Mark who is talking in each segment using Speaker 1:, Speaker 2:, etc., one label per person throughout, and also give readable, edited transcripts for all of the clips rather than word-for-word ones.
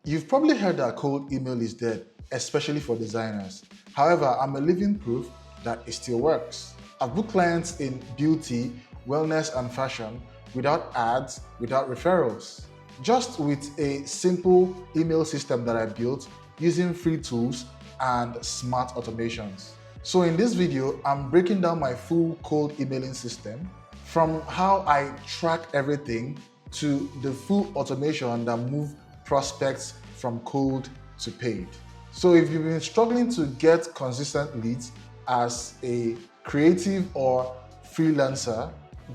Speaker 1: You've probably heard that cold email is dead, especially for designers. However, I'm a living proof that it still works. I've booked clients in beauty, wellness, and fashion without ads, without referrals. Just with a simple email system that I built using free tools and smart automations. So in this video, I'm breaking down my full cold emailing system from how I track everything to the full automation that move prospects from cold to paid. So if you've been struggling to get consistent leads as a creative or freelancer,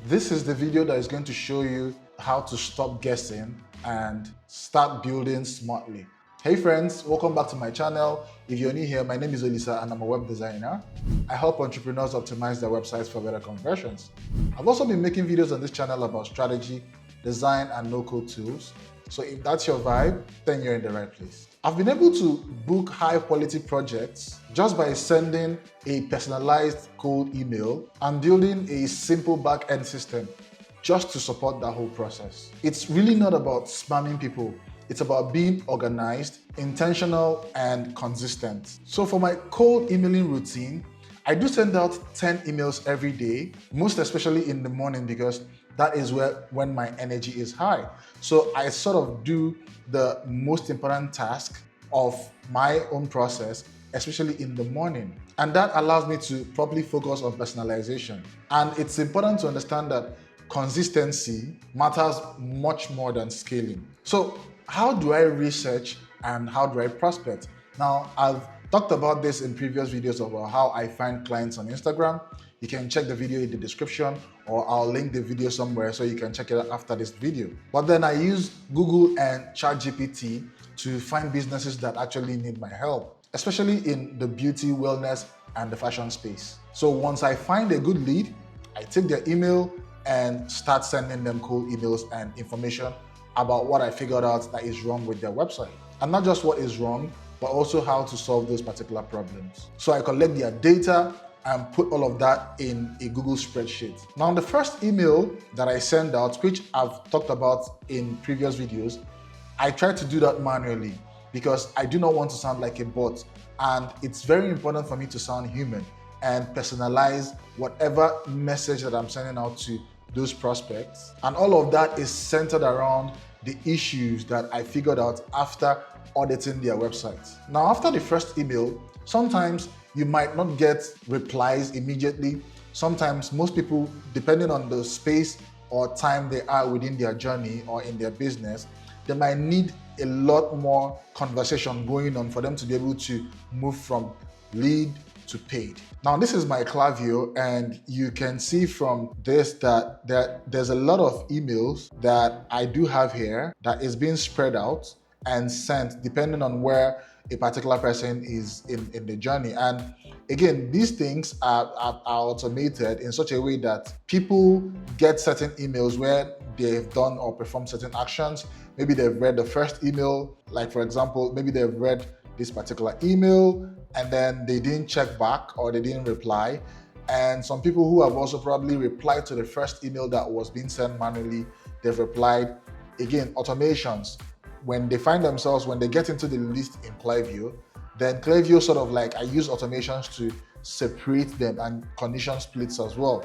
Speaker 1: this is the video that is going to show you how to stop guessing and start building smartly. Hey friends, welcome back to my channel. If you're new here, my name is Olisa and I'm a web designer. I help entrepreneurs optimize their websites for better conversions. I've also been making videos on this channel about strategy, design, and no-code tools. So if that's your vibe, then you're in the right place. I've been able to book high-quality projects just by sending a personalized cold email and building a simple back-end system just to support that whole process. It's really not about spamming people. It's about being organized, intentional, and consistent. So for my cold emailing routine, I do send out 10 emails every day, most especially in the morning because that is when my energy is high. So I sort of do the most important task of my own process, especially in the morning. And that allows me to properly focus on personalization. And it's important to understand that consistency matters much more than scaling. So how do I research and how do I prospect? Now, I've talked about this in previous videos about how I find clients on Instagram. You can check the video in the description or I'll link the video somewhere so you can check it out after this video. But then I use Google and ChatGPT to find businesses that actually need my help, especially in the beauty, wellness, and the fashion space. So once I find a good lead, I take their email and start sending them cold emails and information about what I figured out that is wrong with their website. And not just what is wrong, but also how to solve those particular problems. So I collect their data and put all of that in a Google spreadsheet. Now, the first email that I send out, which I've talked about in previous videos, I try to do that manually because I do not want to sound like a bot. And it's very important for me to sound human and personalize whatever message that I'm sending out to those prospects. And all of that is centered around the issues that I figured out after auditing their websites. Now, after the first email, sometimes you might not get replies immediately. Sometimes most people, depending on the space or time they are within their journey or in their business, they might need a lot more conversation going on for them to be able to move from lead to paid. Now, this is my Klayvio, and you can see from this that there's a lot of emails that I do have here that is being spread out and sent depending on where a particular person is in the journey. And again, these things are automated in such a way that people get certain emails where they've done or performed certain actions. Maybe they've read the first email, like for example, maybe they've read this particular email and then they didn't check back or they didn't reply. And some people who have also probably replied to the first email that was being sent manually, they've replied. Again, automations. When they find themselves, when they get into the list in Klayvio, then Klayvio sort of like, I use automations to separate them and condition splits as well.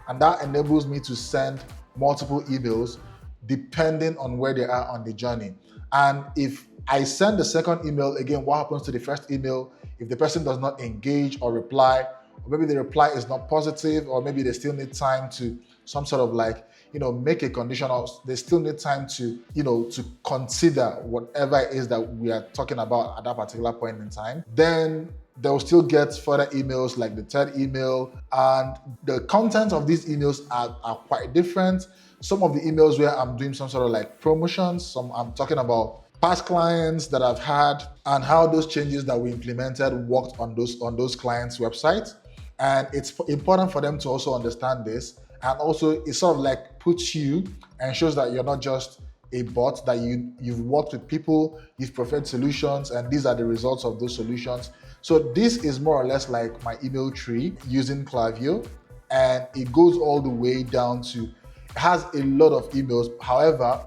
Speaker 1: And that enables me to send multiple emails depending on where they are on the journey. And if I send the second email, again, what happens to the first email? If the person does not engage or reply, or maybe the reply is not positive, or maybe they still need time to some sort of like, make a condition, or they still need time to, to consider whatever it is that we are talking about at that particular point in time, then they'll still get further emails like the third email. And the content of these emails are quite different. Some of the emails where I'm doing some sort of like promotions, some I'm talking about past clients that I've had and how those changes that we implemented worked on those clients' websites. And it's important for them to also understand this. And also it sort of like puts you and shows that you're not just a bot, that you've worked with people, you've preferred solutions, and these are the results of those solutions. So this is more or less like my email tree using Klayvio, and it goes all the way down to, it has a lot of emails. However,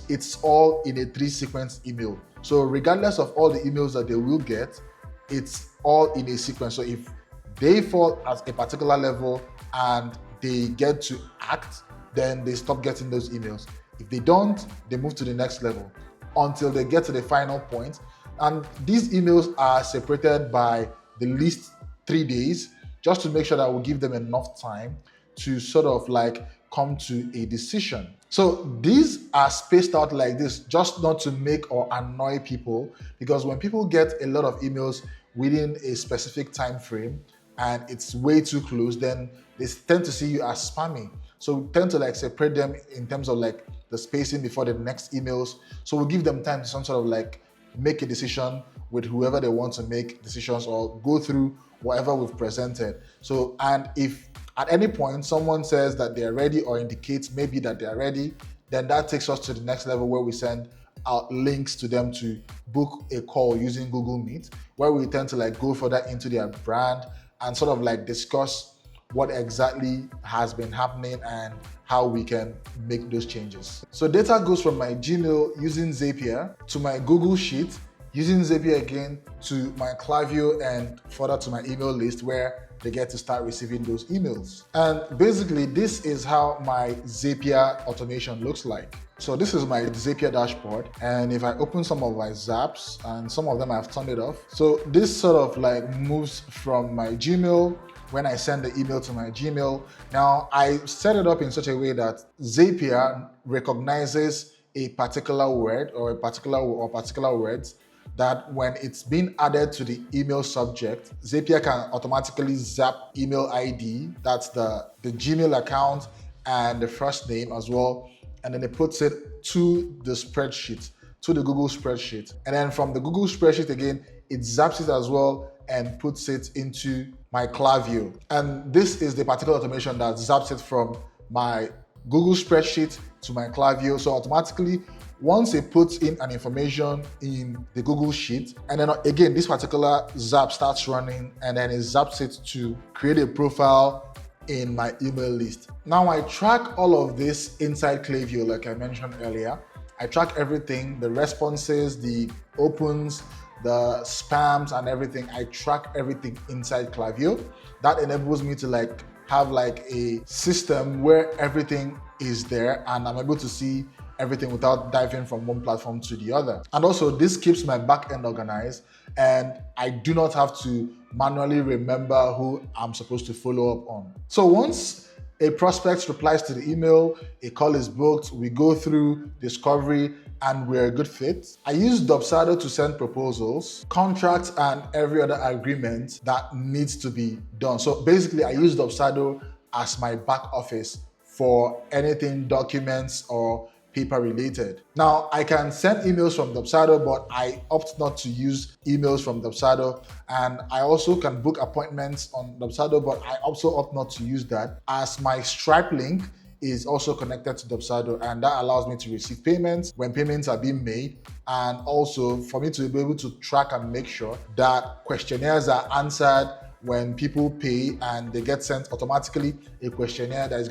Speaker 1: it's all in a 3-sequence email. So regardless of all the emails that they will get, it's all in a sequence. So if they fall at a particular level and they get to act, then they stop getting those emails. If they don't, they move to the next level until they get to the final point. And these emails are separated by the least 3 days, just to make sure that we'll give them enough time to sort of like come to a decision. So these are spaced out like this, just not to make or annoy people, because when people get a lot of emails within a specific time frame and it's way too close, then they tend to see you as spammy. So we tend to like separate them in terms of like the spacing before the next emails. So we'll give them time to some sort of like make a decision with whoever they want to make decisions or go through whatever we've presented. So, and if at any point someone says that they're ready or indicates maybe that they're ready, then that takes us to the next level where we send out links to them to book a call using Google Meet, where we tend to like go further into their brand and sort of like discuss what exactly has been happening and how we can make those changes. So data goes from my Gmail using Zapier to my Google Sheet using Zapier again to my Klayvio and further to my email list where they get to start receiving those emails. And basically this is how my Zapier automation looks like. So this is my Zapier dashboard, and if I open some of my zaps, and some of them I've turned it off. So this sort of like moves from my Gmail when I send the email to my Gmail. Now I set it up in such a way that Zapier recognizes a particular word or particular words that when it's being added to the email subject, Zapier can automatically zap email ID, that's the Gmail account and the first name as well, and then it puts it to the spreadsheet, to the Google spreadsheet. And then from the Google spreadsheet again, it zaps it as well and puts it into my Klayvio. And this is the particular automation that zaps it from my Google spreadsheet to my Klayvio. So automatically, once it puts in an information in the Google Sheet, and then again, this particular zap starts running, and then it zaps it to create a profile in my email list. Now I track all of this inside Klayvio, like I mentioned earlier. I track everything, the responses, the opens, the spams and everything. I track everything inside Klayvio. That enables me to like have like a system where everything is there and I'm able to see everything without diving from one platform to the other. And also this keeps my back end organized and I do not have to manually remember who I'm supposed to follow up on. So once a prospect replies to the email, a call is booked, we go through discovery and we're a good fit. I use Dubsado to send proposals, contracts, and every other agreement that needs to be done. So basically I use Dubsado as my back office for anything documents or paper related. Now I can send emails from Dubsado, but I opt not to use emails from Dubsado. And I also can book appointments on Dubsado, but I also opt not to use that as my Stripe link is also connected to Dubsado, and that allows me to receive payments when payments are being made, and also for me to be able to track and make sure that questionnaires are answered when people pay and they get sent automatically a questionnaire that is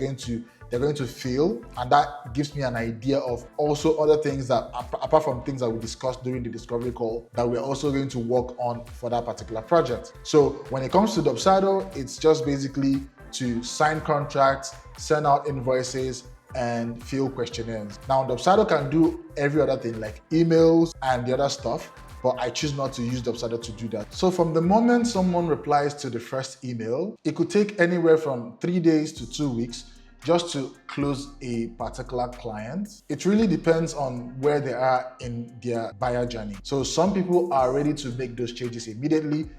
Speaker 1: they're going to fill, and that gives me an idea of also other things that, apart from things that we discussed during the discovery call, that we're also going to work on for that particular project. So when it comes to Dubsado, it's just basically to sign contracts, send out invoices, and fill questionnaires. Now Dubsado can do every other thing like emails and the other stuff, but I choose not to use Dubsado to do that. So from the moment someone replies to the first email, it could take anywhere from 3 days to 2 weeks just to close a particular client. It really depends on where they are in their buyer journey. So some people are ready to make those changes immediately.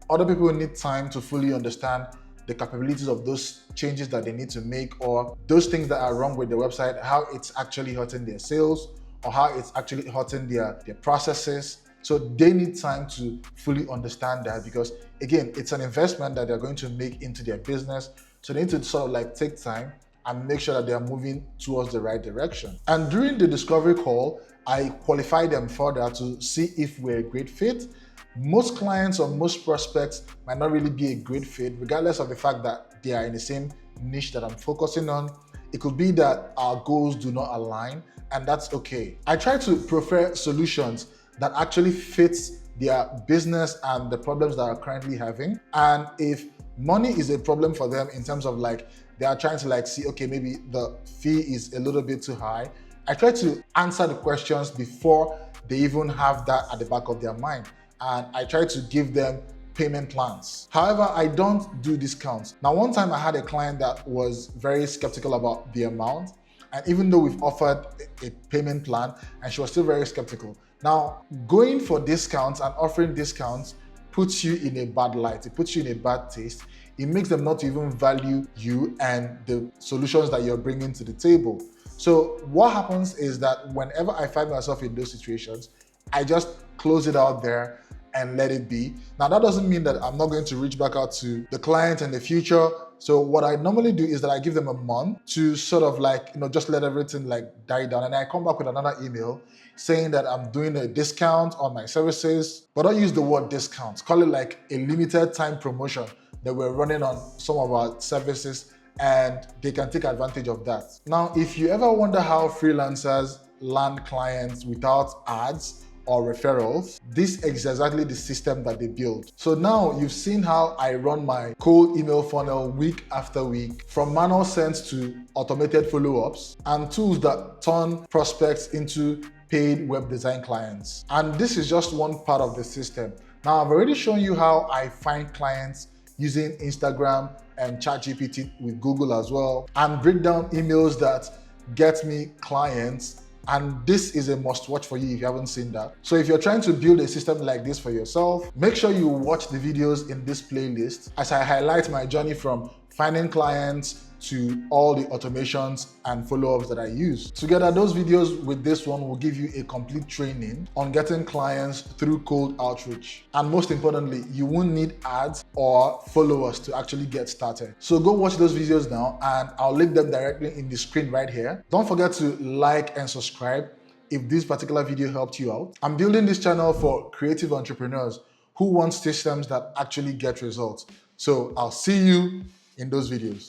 Speaker 1: Other people need time to fully understand the capabilities of those changes that they need to make, or those things that are wrong with the website, how it's actually hurting their sales, or how it's actually hurting their processes. So they need time to fully understand that, because again, it's an investment that they're going to make into their business. So they need to sort of like take time and make sure that they are moving towards the right direction. And during the discovery call, I qualify them further to see if we're a great fit. Most clients or most prospects might not really be a great fit, regardless of the fact that they are in the same niche that I'm focusing on. It could be that our goals do not align, and that's okay. I try to prefer solutions that actually fits their business and the problems that are currently having. And if money is a problem for them in terms of like they are trying to like see, okay, maybe the fee is a little bit too high, I try to answer the questions before they even have that at the back of their mind. And I try to give them payment plans. However, I don't do discounts. Now, one time I had a client that was very skeptical about the amount. And even though we've offered a payment plan, and she was still very skeptical. Now, going for discounts and offering discounts puts you in a bad light. It puts you in a bad taste. It makes them not even value you and the solutions that you're bringing to the table. So what happens is that whenever I find myself in those situations, I just close it out there and let it be. Now, that doesn't mean that I'm not going to reach back out to the client in the future. So what I normally do is that I give them a month to sort of like, just let everything like die down. And I come back with another email saying that I'm doing a discount on my services, but don't use the word discount. Call it like a limited time promotion that we're running on some of our services, and they can take advantage of that. Now, if you ever wonder how freelancers land clients without ads or referrals, this is exactly the system that they build. So now you've seen how I run my cold email funnel week after week, from manual sends to automated follow-ups and tools that turn prospects into paid web design clients. And this is just one part of the system. Now, I've already shown you how I find clients using Instagram and ChatGPT with Google as well, and break down emails that get me clients. And this is a must watch for you if you haven't seen that. So if you're trying to build a system like this for yourself, make sure you watch the videos in this playlist as I highlight my journey from finding clients to all the automations and follow-ups that I use. Together, those videos with this one will give you a complete training on getting clients through cold outreach. And most importantly, you won't need ads or followers to actually get started. So go watch those videos now, and I'll link them directly in the screen right here. Don't forget to like and subscribe if this particular video helped you out. I'm building this channel for creative entrepreneurs who want systems that actually get results. So I'll see you in those videos.